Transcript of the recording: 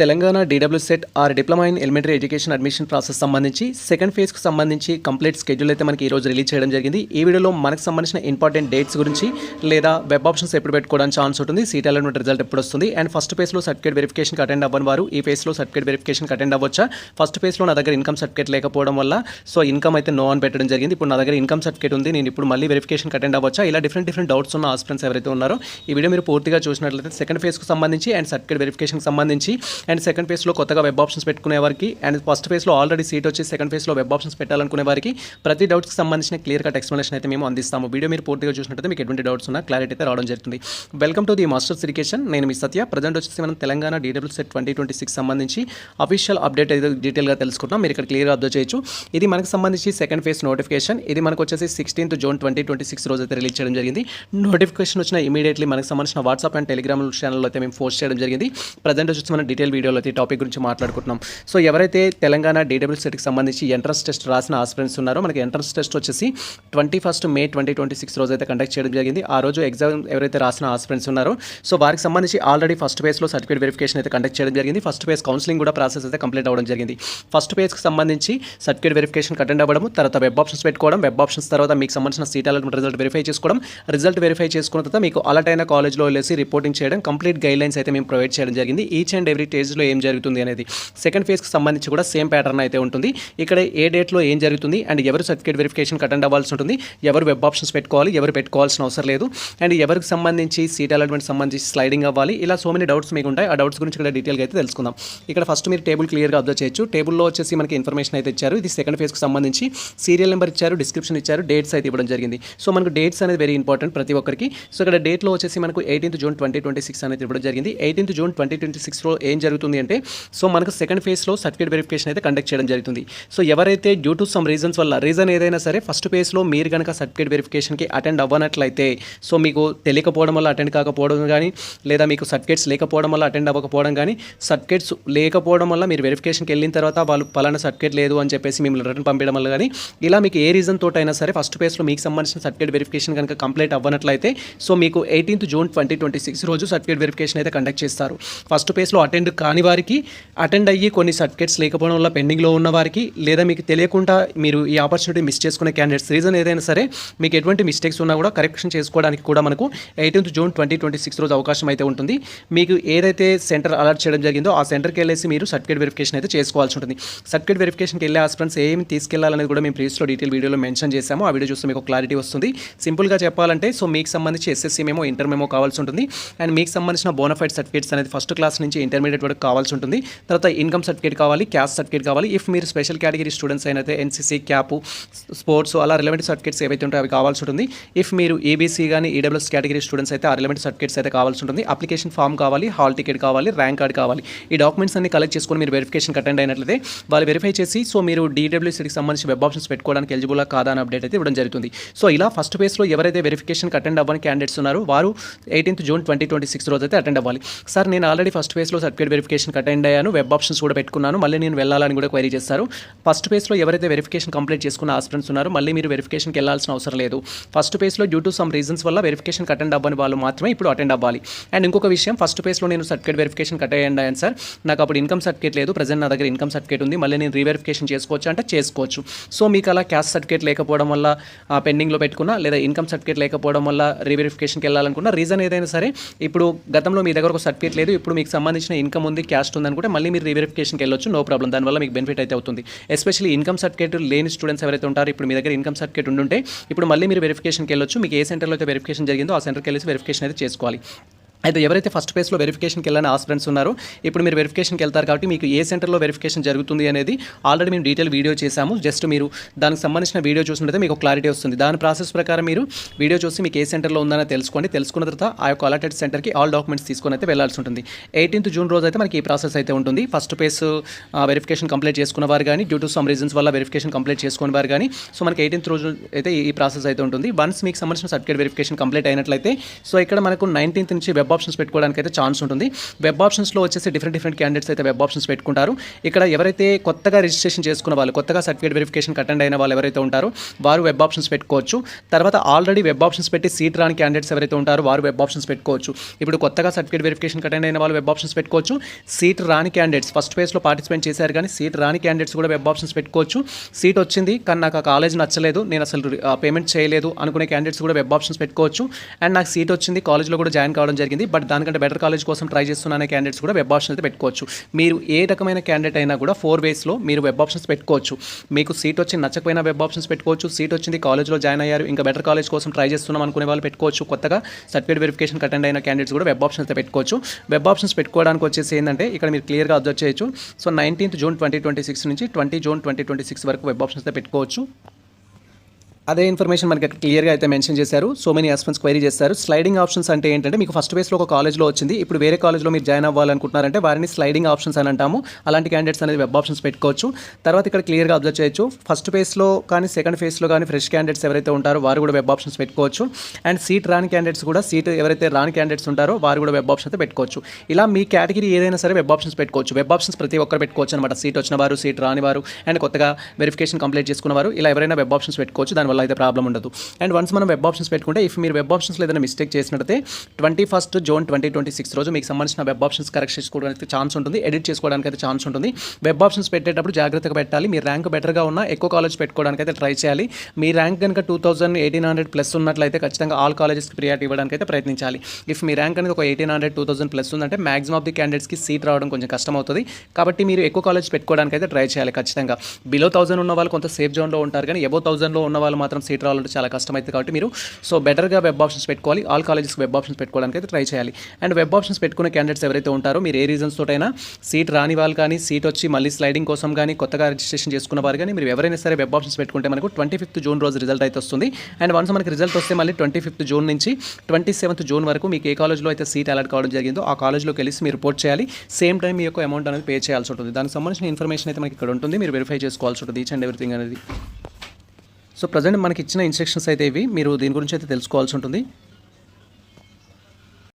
తెలంగాణ డీడబ్ల్యూసెట్ or diploma in elementary education admission process సంబంధించి second ఫేజ్కి సంబంధించి కంప్లీట్ స్కెడ్యూల్ అయితే మనకి ఈరోజు రిలీజ్ చేయడం జరిగింది. ఈ వీడియోలో మనకు సంబంధించిన ఇంపార్టెంట్ డేట్స్ గురించి లేదా వెబ్ ఆప్షన్స్ ఎప్పుడు పెట్టుకోవడానికి ఛాన్స్ ఉంటుంది, సీట్ అలాట్మెంట్ రిజల్ట్ ఎప్పుడు వస్తుంది, అండ్ ఫస్ట్ ఫేజ్లో సర్టిఫికేట్ వెరిఫికేషన్కి అటెండ్ అవ్వని వారు ఈ ఫేజ్లో సర్టిఫికేట్ వెరిఫికేషన్కి అటెండ్ అవ్వచ్చా, ఫస్ట్ ఫేజ్లో నా దగ్గర ఇన్కమ్ సర్టిఫికేట్ లేకపోవడం వల్ల సో ఇన్కమ్ అయితే నో అని పెట్టడం జరిగింది. ఇప్పుడు నా దగ్గర ఇన్కమ్ సర్టిఫికేట్ ఉంది, నేను ఇప్పుడు మళ్ళీ వెరిఫికేషన్కి అటెండ్ అవ్వచ్చా, ఇలా డిఫరెంట్ డౌట్స్ ఉన్న ఆస్పిరెంట్స్ ఎవరైతే ఉన్నారో ఈ వీడియో మీరు పూర్తిగా చూసినట్లయితే సెకండ్ ఫేజ్కి సంబంధించి అండ్ సర్టిఫికేట్ వెరిఫికేషన్కి సంబంధించి అండ్ సెకండ్ ఫేజ్లో కొత్తగా వెబ్ ఆప్షన్స్ పెట్టుకునే వారికి అండ్ ఫస్ట్ ఫేజ్లో ఆల్రెడీ సీట్ వచ్చి సెకండ్ ఫేజ్లో వెబ్ ఆప్షన్స్ పెట్టాలనుకునే వారికి ప్రతి డౌట్స్కి సంబంధించిన క్లియర్ కట్ ఎక్స్ప్లెనేషన్ అయితే మేము అందిస్తాము. వీడియో మీరు పూర్తిగా చూసినట్లయితే మీకు ఎటువంటి డౌట్స్ ఉన్నా క్లారిటీ అయితే రావడం జరుగుతుంది. Welcome to the masters education. నేను మీ సత్య. ప్రజెంట్ వచ్చేసి మనం తెలంగాణ డీడబ్ల్యూసెట్ 2026 సంబంధించి అఫీషియల్ అప్డేట్ అయితే డీటెయిల్గా తెలుసుకుంటాం. మీరు ఇక్కడ క్లియర్గా అబ్జర్వ్ చేయొచ్చు. ఇది మనకు సంబంధించి సెకండ్ ఫేజ్ నోటిఫికేషన్. ఇది మనకు వచ్చేసి 16th June 2026 రోజు అయితే రిలీజ్ చేయడం జరిగింది. నోటిఫికేషన్ వచ్చిన ఇమీడియట్లీ మనకు సంబంధించిన వాట్సాప్ అండ్ టెలిగ్రామ్ ఛానల్లో అయితే మేము పోస్ట్ చేయడం జరిగింది. ప్రజెంట్ వచ్చేసి మనం డీటెయిల్ వీడియోలో అయితే టాపిక్ గురించి మాట్లాడుకుంటున్నాం. సో ఎవరైతే తెలంగాణ డీడబ్ల్యూసెట్కి సంబంధించి ఎంట్రన్స్ టెస్ట్ రాసిన ఆస్పిరెంట్స్ ఉన్నారో మనకి ఎంట్రన్స్ టెస్ట్ వచ్చేసి 21st May 2026 రోజు అయితే కండక్ట్ చేయడం జరిగింది. ఆ రోజు ఎగ్జామ్ ఎవరైతే రాసిన ఆస్పిరెంట్స్ ఉన్నారో సో వారికి సంబంధించి ఆల్రెడీ ఫస్ట్ ఫేజ్లో సర్టిఫికేట్ వెరిఫికేషన్ అయితే కండక్ట్ చేయడం జరిగింది. ఫస్ట్ ఫేజ్ కౌన్సిలింగ్ కూడా ప్రాసెస్ అయితే కంప్లీట్ అవ్వడం జరిగింది. ఫస్ట్ ఫేజ్కి సంబంధించి సర్టిఫికేట్ వెరిఫికేషన్ అటెండ్ అవ్వడం, తర్వాత వెబ్ ఆప్షన్స్ పెట్టుకోవడం, వెబ్ ఆప్షన్స్ తర్వాత మీకు సంబంధించిన సీట్ అలాట్మెంట్ రిజల్ట్ వెరిఫై చేసుకోవడం, రిజల్ట్ వెరిఫై చేసుకున్న తర్వాత మీకు అలర్ట్ అయిన కాలేజ్లో వెళ్ళేసి రిపోర్టింగ్ చేయడం, కంప్లీట్ గైడ్లైన్స్ అయితే మేము ప్రొవైడ్ చేయడం జరిగింది. ఈచ్ అండ్ ఎవ్రీ స్టేజ్లో ఏం జరుగుతుంది అనేది. సెకండ్ ఫేజ్కి సంబంధించి కూడా సేమ్ ప్యాటర్న్ అయితే ఉంటుంది. ఇక్కడ ఏ డేట్లో ఏం జరుగుతుంది అండ్ ఎవరు సర్టిఫికేట్ వెరిఫికేషన్ అటెండ్ అవ్వాల్సి ఉంటుంది, ఎవరు వెబ్ ఆప్షన్స్ పెట్టుకోవాలి, ఎవరు పెట్టుకోవాల్సిన అవసరం లేదు, అండ్ ఎవరికి సంబంధించి సీట్ అలాట్మెంట్ సంబంధించి స్లైడింగ్ అవ్వాలి, ఇలా సో మెనీ డౌట్స్ మీకు ఉంటాయి. ఆ డౌట్స్ గురించి ఇక్కడ డీటెయిల్గా అయితే తెలుసుకుందాం. ఇక్కడ ఫస్ట్ మీరు టేబుల్ క్లియర్గా అబ్జర్వ్ చేయొచ్చు. టేబుల్లో వచ్చేసి మనకి ఇన్ఫర్మేషన్ అయితే ఇచ్చారు. ఇది సెకండ్ ఫేజ్కి సంబంధించి సీరియల్ నెంబర్ ఇచ్చారు, డిస్క్రిప్షన్ ఇచ్చారు, డేట్స్ అయితే ఇవ్వడం జరిగింది. సో మనకు డేట్స్ అనేది వెరీ ఇంపార్టెంట్ ప్రతి ఒక్కరికి. సో ఇక్కడ డేట్లో వచ్చేసి మనకు 18th June 2026 అనేది ఇవ్వడం జరిగింది. 18th June 2026లో ఏం జరుగుతుంది అంటే సో మనకు సెకండ్ ఫేజ్లో సర్టిఫికేట్ వెరిఫికేషన్ అయితే కండక్ట్ చేయడం జరుగుతుంది. సో ఎవరైతే డ్యూ టు సమ్ రీజన్స్ వల్ల రీజన్ ఏదైనా సరే ఫస్ట్ ఫేజ్లో మీరు కనుక సర్టిఫికేట్ వెరిఫికేషన్కి అటెండ్ అవ్వనట్లయితే సో మీకు తెలియకపోవడం వల్ల అటెండ్ కాకపోవడం కానీ లేదా మీకు సర్టిఫికేట్స్ లేకపోవడం వల్ల అటెండ్ అవ్వకపోవడం కానీ, సర్టిఫికేట్స్ లేకపోవడం వల్ల మీరు వెరిఫికేషన్కి వెళ్ళిన తర్వాత వాళ్ళు పలానా సర్టిఫికేట్ లేదు అని చెప్పేసి మిమ్మల్ని రిటర్న్ పంపించడం వల్ల కానీ ఇలా మీకు ఏ రీజన్ తోటైనా సరే ఫస్ట్ ఫేజ్లో మీకు సంబంధించిన సర్టిఫికేట్ వెరిఫికేషన్ కనుక కంప్లీట్ అవ్వనట్లయితే సో మీకు 18th June 2026 రోజు సర్టిఫికేట్ వెరిఫికేషన్ అయితే కండక్ట్ చేస్తారు. ఫస్ట్ ఫేజ్లో అటెండ్ కాని వారికి, అటెండ్ అయ్యి కొన్ని సర్టిఫికేట్స్ లేకపోవడం వల్ల పెండింగ్లో ఉన్న వారికి, లేదా మీకు తెలియకుండా మీరు ఈ ఆపర్చునిటీ మిస్ చేసుకునే క్యాండిడేట్స్ రీజన్ ఏదైనా సరే మీకు ఎటువంటి మిస్టేక్స్ ఉన్నా కూడా కరెక్షన్ చేసుకోవడానికి కూడా మనకు 18th June 2026 రోజు అవకాశం అయితే ఉంటుంది. మీకు ఏదైతే సెంటర్ అలర్ట్ చేయడం జరిగిందో ఆ సెంటర్కి వెళ్ళేసి మీరు సర్టిఫికేట్ వెరిఫికేషన్ అయితే చేసుకోవాల్సి ఉంటుంది. సర్టిఫికేట్ వెరిఫికేషన్కి వెళ్ళే ఆస్పిరెంట్స్ ఏమి తీసుకెళ్లాలనేది కూడా మేము ప్రీవియస్లో డీటెయిల్ వీడియోలో మెన్షన్ చేశాము. ఆ వీడియో చూస్తే మీకు క్లారిటీ వస్తుంది. సింపుల్గా చెప్పాలంటే సో మీకు సంబంధించి ఎస్ఎస్సీ మేమో ఇంటర్ మేమో కావాల్సి ఉంటుంది అండ్ మీకు సంబంధించిన బోనఫైడ్ సర్టిఫికేట్స్ అనేది ఫస్ట్ క్లాస్ నుంచి ఇంటర్మీడియట్ వరకు కావాల్సి ఉంటుంది. తర్వాత ఇన్కమ్ సర్టిఫికేట్ కావాలి, క్యాస్ట్ సర్టిఫికేట్ కావాలి. ఇఫ్ మీరు స్పెషల్ కేటగిరీ స్టూడెంట్స్ అయినైతే ఎన్సీసీ, క్యాప్, స్పోర్ట్స్ అలా రిలవెంట్ సర్టిఫికేట్స్ ఏవైతే ఉంటాయో అవి కావాల్సి ఉంటుంది. ఇఫ్ మీరు ఈబీసీ కానీ ఈడబ్ల్యూఎస్ కేటగిరీ స్టూడెంట్స్ అయితే ఆ రిలవెంట్ సర్టిఫికేట్స్ అయితే కావాల్సి ఉంటుంది. అప్లికేషన్ ఫామ్ కావాలి, హాల్ టికెట్ కావాలి, ర్యాంక్ కార్డ్ కావాలి. ఈ డాక్యుమెంట్స్ అన్ని కలెక్ట్ చేసుకొని మీరు వెరిఫికేషన్ అటెండ్ అయినట్లయితే వాళ్ళు వెరిఫై చేసి సో మీరు డీడబ్ల్యూసీకి సంబంధించి వెబ్ ఆప్షన్స్ పెట్టుకోవడానికి ఎలిజిబుల్ కాదా అని అప్డేట్ అయితే ఇవ్వడం జరుగుతుంది. సో ఇలా ఫస్ట్ ఫేజ్లో ఎవరైతే వెరిఫికేషన్ అటెండ్ అవ్వని క్యాండిడేట్స్ ఉన్నారో వారు 18th June 2026 రోజు అయితే అటెండ్ అవ్వాలి. సార్ నేను ఆల్రెడీ ఫస్ట్ ఫేజ్లో సర్టిఫికేట్ వెరిఫికేషన్ అటెండ్ అయ్యాను, వెబ్ ఆప్షన్స్ కూడా పెట్టుకున్నాను, మళ్ళీ నేను వెళ్ళాలని కూడా క్వైరీ చేస్తారు. ఫస్ట్ ఫేజ్లో ఎవరైతే వెరిఫికేషన్ కంప్లీట్ చేసుకున్న ఆస్పిరెంట్స్ ఉన్నారో మళ్ళీ మీరు వెరిఫికేషన్కి వెళ్ళాల్సిన అవసరం లేదు. ఫస్ట్ ఫేజ్లో డ్యూ టు సమ్ రీజన్స్ వల్ల వెరిఫికేషన్ అటెండ్ అవ్వని వాళ్ళు మాత్రమే ఇప్పుడు అటెండ్ అవ్వాలి. అండ్ ఇంకొక విషయం, ఫస్ట్ ఫేజ్లో నేను సర్టిఫికేట్ వెరిఫికేషన్ అటెండ్ అయ్యాను సార్, నాకు అప్పుడు ఇన్కమ్ సర్టిఫికేట్ లేదు, ప్రజెంట్ నా దగ్గర ఇన్కమ్ సర్టిఫికేట్ ఉంది, మళ్ళీ నేను రీవెరిఫికేషన్ చేసుకోవచ్చు అంటే చేసుకోవచ్చు. సో మీకు అలా క్యాస్ట్ సర్టిఫికేట్ లేకపోవడం వల్ల పెండింగ్లో పెట్టుకున్నా లేదా ఇన్కమ్ సర్టిఫికేట్ లేకపోవడం వల్ల రీవెరిఫికేషన్కి వెళ్ళాలనుకున్న రీజన్ ఏదైనా సరే ఇప్పుడు గతంలో మీ దగ్గర ఒక సర్టిఫికేట్ లేదు, ఇప్పుడు మీకు సంబంధించిన ఇన్కమ్ ఉంది, క్యాస్ట్ ఉంది అనుకుంటే మళ్ళీ మీరు రీవెరిఫికేషన్కి వెళ్ళొచ్చు, నో ప్రాబ్లం. దానివల్ల మీకు బెనిఫిట్ అయితే అవుతుంది. ఎస్పెషల్లీ ఇన్కమ్ సర్టిఫికేట్ లేని స్టూడెంట్స్ ఎవరైతే ఉంటారో ఇప్పుడు మీ దగ్గర ఇన్కమ్ సర్టిఫికేట్ ఉంటే ఇప్పుడు మళ్ళీ మీరు వెరిఫికేషన్కి వెళ్ళొచ్చు. మీకు ఏ సెంటర్లో అయితే వెరిఫికేషన్ జరిగిందో ఆ సెంటర్కి వెళ్ళి వెరిఫికేషన్ అయితే చేసుకోవాలి. అయితే ఎవరైతే ఫస్ట్ ఫేజ్లో వెరిఫికేషన్కి వెళ్ళని ఆస్పిరెంట్స్ ఉన్నారో ఇప్పుడు మీరు వెరిఫికేషన్కి వెళ్తారు కాబట్టి మీకు ఏ సెంటర్లో వెరిఫికేషన్ జరుగుతుంది అనేది ఆల్రెడీ మేము డీటెయిల్ వీడియో చేశాము. జస్ట్ మీరు దానికి సంబంధించిన వీడియో చూసినట్లయితే మీకు క్లారిటీ వస్తుంది. దాని ప్రాసెస్ ప్రకారం మీరు వీడియో చూసి మీకు ఏ సెంటర్లో ఉందని తెలుసుకోండి. తెలుసుకున్న తర్వాత ఆ యొక్క అలాటెడ్ సెంటర్కి ఆల్ డాక్యుమెంట్స్ తీసుకొని అయితే వెళ్ళాల్సి ఉంటుంది. 18th June రోజు అయితే మనకి ఈ ప్రాసెస్ అయితే ఉంటుంది. ఫస్ట్ ఫేజ్ వెరిఫికేషన్ కంప్లీట్ చేసుకున్న వారు కానీ డ్యూ టు సమ్ రీజన్స్ వల్ల వెరిఫికేషన్ కంప్లీట్ చేసుకున్న వారు కానీ సో మనకి 18th రోజు అయితే ఈ ప్రాసెస్ అయితే ఉంటుంది. వన్స్ మీకు సంబంధించిన సర్టిఫికేట్ వెరిఫికేషన్ కంప్లీట్ అయినట్లయితే సో ఇక్కడ మనకు 19th నుంచి వెబ్ ఆప్షన్స్ పెట్టుకోవడానికి అయితే ఛాన్స్ ఉంటుంది. వెబ్ ఆప్షన్స్లో వచ్చేసి డిఫరెంట్ క్యాండిడేట్స్ అయితే వెబ్ ఆప్షన్స్ పెట్టుకుంటారు. ఇక్కడ ఎవరైతే కొత్తగా రిజిస్ట్రేషన్ చేసుకున్న వాళ్ళు, కొత్తగా సర్టిఫికేట్ వెరిఫికేషన్ అటెండ్ అయిన వాళ్ళు ఎవరైతే ఉంటారో వారు వెబ్ ఆప్షన్స్ పెట్టుకోవచ్చు. తర్వాత ఆల్రెడీ వెబ్ ఆప్షన్స్ పెట్టి సీట్ రాని క్యాండిడేట్స్ ఎవరైతే ఉంటారో వారు వెబ్ ఆప్షన్స్ పెట్టుకోవచ్చు. ఇప్పుడు కొత్తగా సర్టిఫికేట్ వెరిఫికేషన్ అటెండ్ అయిన వాళ్ళు వెబ్ ఆప్షన్స్ పెట్టుకోవచ్చు. సీట్ రాని క్యాండిడేట్స్ ఫస్ట్ ఫేజ్లో పార్టిసిపేట్ చేశారు కానీ సీట్ రాని క్యాండిడేట్స్ కూడా వెబ్ ఆప్షన్స్ పెట్టుకోవచ్చు. సీట్ వచ్చింది కానీ నాకు ఆ కాలేజ్ నచ్చలేదు, నేను అసలు పేమెంట్ చేయలేదు అనుకునే క్యాండిడేట్స్ కూడా వెబ్ ఆప్షన్స్ పెట్టుకోవచ్చు. అండ్ నాకు సీట్ వచ్చింది, కాలేజ్లో కూడా జాయిన్ కావడం జరిగింది, బట్ దానికంటే బెటర్ కాలేజ్ కోసం ట్రై చేస్తున్నానే క్యాండిడేట్స్ కూడా వెబ్ ఆప్షన్ అయితే పెట్టుకోవచ్చు. మీరు ఏ రకమైన క్యాండిడేట్ అయినా కూడా 4 వేస్లో మీరు వెబ్ ఆప్షన్స్ పెట్టుకోవచ్చు. మీకు సీట్ వచ్చి నచ్చకపోయినా వెబ్ ఆప్షన్స్ పెట్టుకోవచ్చు. సీట్ వచ్చింది, కాలేజ్లో జాయిన్ అయ్యారు, ఇంకా బెటర్ కాలేజ్ కోసం ట్రై చేస్తున్నాం అనుకునే వాళ్ళు పెట్టుకోవచ్చు. కొత్తగా సర్టిఫికేట్ వెరిఫికేషన్ అటెండ్ అయిన క్యాండిడేట్స్ కూడా వెబ్ ఆప్షన్స్ అయితే పెట్టుకోవచ్చు. వెబ్ ఆప్షన్స్ పెట్టుకోవడానికి వచ్చేసి ఏంటంటే ఇక్కడ మీరు క్లియర్గా అబ్జర్వ్ చేయొచ్చు. సో 19th June 2026 నుంచి 20 June 2026 వరకు వెబ్ ఆప్షన్స్ అయితే పెట్టుకోవచ్చు. అదే ఇన్ఫర్మేషన్ మనకి క్లియర్గా అయితే మెన్షన్ చేశారు. సో మెనీ ఆస్పెక్ట్స్ క్వైరీ చేస్తారు. స్లైడింగ్ ఆప్షన్స్ అంటే ఏంటంటే మీకు ఫస్ట్ ఫేజ్లో ఒక కాలేజ్లో వచ్చింది, ఇప్పుడు వేరే కాలేజ్లో మీరు జాయిన్ అవ్వాలనుకుంటున్నారంటే వారిని స్లైడింగ్ ఆప్షన్స్ అని అంటాము. అలాంటి క్యాండిడేట్స్ అనేది వెబ్ ఆప్షన్స్ పెట్టుకోవచ్చు. తర్వాత ఇక్కడ క్లియర్గా అబ్జర్వ్ చేయొచ్చు. ఫస్ట్ ఫేజ్లో కానీ సెకండ్ ఫేజ్లో కానీ ఫ్రెష్ క్యాండిడేట్స్ ఎవరైతే ఉంటారో వారు కూడా వెబ్ ఆప్షన్స్ పెట్టుకోవచ్చు. అండ్ సీట్ రాని క్యాండిడేట్స్ కూడా, సీట్ ఎవరైతే రాని క్యాండిడేట్స్ ఉంటారో వారు కూడా వెబ్ ఆప్షన్ అయితే పెట్టుకోవచ్చు. ఇలా మీ కేటగిరీ ఏదైనా సరే వెబ్ ఆప్షన్స్ పెట్టుకోవచ్చు. వెబ్ ఆప్షన్స్ ప్రతి ఒక్కరు పెట్టుకోవచ్చు అనమాట. సీట్ వచ్చిన వారు, సీట్ రాని వారు, అండ్ కొత్తగా వెరిఫికేషన్ కంప్లీట్ చేసుకున్నవారు, ఇలా ఎవరైనా వెబ్ ఆప్షన్స్ పెట్టుకోవచ్చు. దానివల్ల అయితే ప్రాబ్లం ఉండదు. అండ్ వన్స్ మనం వెబ్ ఆప్షన్స్ పెట్టుకుంటే ఇఫ్ మీరు వెబ్ ఆప్షన్స్లో ఏదైనా మిస్టేక్ చేసినట్లయితే 21st June 2026 రోజు మీకు సంబంధించిన వెబ్ ఆప్షన్స్ కరెక్ట్ చేసుకోవడానికి ఛాన్స్ ఉంటుంది, ఎడిట్ చేసుకోవడానికి అయితే ఛాన్స్ ఉంటుంది. వెబ్ ఆప్షన్స్ పెట్టేటప్పుడు జాగ్రత్తగా పెట్టాలి. మీ ర్యాంక్ బెటర్గా ఉన్న ఎక్కువ కాలేజ్ పెట్టుకోవడానికి అయితే ట్రై చేయాలి. మీ ర్యాంక్ కనుక 2800 ప్లస్ ఉన్నట్లయితే ఖచ్చితంగా ఆల్ కాలేజెస్కి ప్రియారిటీ ఇవ్వడానికి అయితే ప్రయత్నించాలి. ఇఫ్ మీ ర్యాంక్ అనేది ఒక 1800 2000 ప్లస్ ఉందంటే మాక్సిమం ఆఫ్ ది క్యాండిడేట్స్కి సీట్ రావడం కొంచెం కష్టం అవుతుంది. కాబట్టి మీరు ఎక్కువ కాలేజ్ పెట్టుకోవడానికి అయితే ట్రై చేయాలి ఖచ్చితంగా. బిలో 1000 ఉన్న వాళ్ళు కొంత సేఫ్ జోన్లో ఉంటారు, కానీ అబౌవ్ 1000లో ఉన్న వాళ్ళు మాత్రం సీట్ రావాలంటే చాలా కష్టమైంది. కాబట్టి మీరు బెటర్గా వెబ్ ఆప్షన్స్ పెట్టుకోవాలి. ఆల్ కాలేజెస్కి వెబ్ ఆప్షన్స్ పెట్టుకోవడానికి అయితే ట్రై చేయాలి. అండ్ వెబ్ ఆప్షన్స్ పెట్టుకునే క్యాండిడేట్స్ ఎవరైతే ఉంటారో మీరు ఏ రీజన్స్ తోటైనా సీట్ రాని వాళ్ళు కానీ, సీట్ వచ్చి మళ్ళీ స్లైడింగ్ కోసం కానీ, కొత్తగా రిజిస్ట్రేషన్ చేసుకున్న వారు కానీ మీరు ఎవరైనా సరే వెబ్ ఆప్షన్స్ పెట్టుకుంటే మనకు 25th June రోజు రిజల్ట్ అయితే వస్తుంది. అండ్ వన్స్ మనకి రిజల్ట్ వస్తే మళ్ళీ 25th June నుంచి 27th June వరకు మీకు ఏ కాలేజ్లో అయితే సీట్ అలాట్ కావడం జరిగిందో ఆ కాలేజ్లోకి వెళ్ళి మీరు రిపోర్ట్ చేయాలి. సేమ్ టైం మీ యొక్క అమౌంట్ అనేది పే చేయాల్సి ఉంటుంది. దానికి సంబంధించిన ఇన్ఫర్మేషన్ అయితే మనకి ఇక్కడ ఉంటుంది, మీరు వెరిఫై చేసుకోవాల్సి ఉంటుంది ఈచ్ అండ్ ఎవ్రీథింగ్ అనేది. సో ప్రజెంట్ మనకి ఇచ్చిన ఇన్స్ట్రక్షన్స్ అయితే ఇవి, మీరు దీని గురించి అయితే తెలుసుకోవాల్సి ఉంటుంది.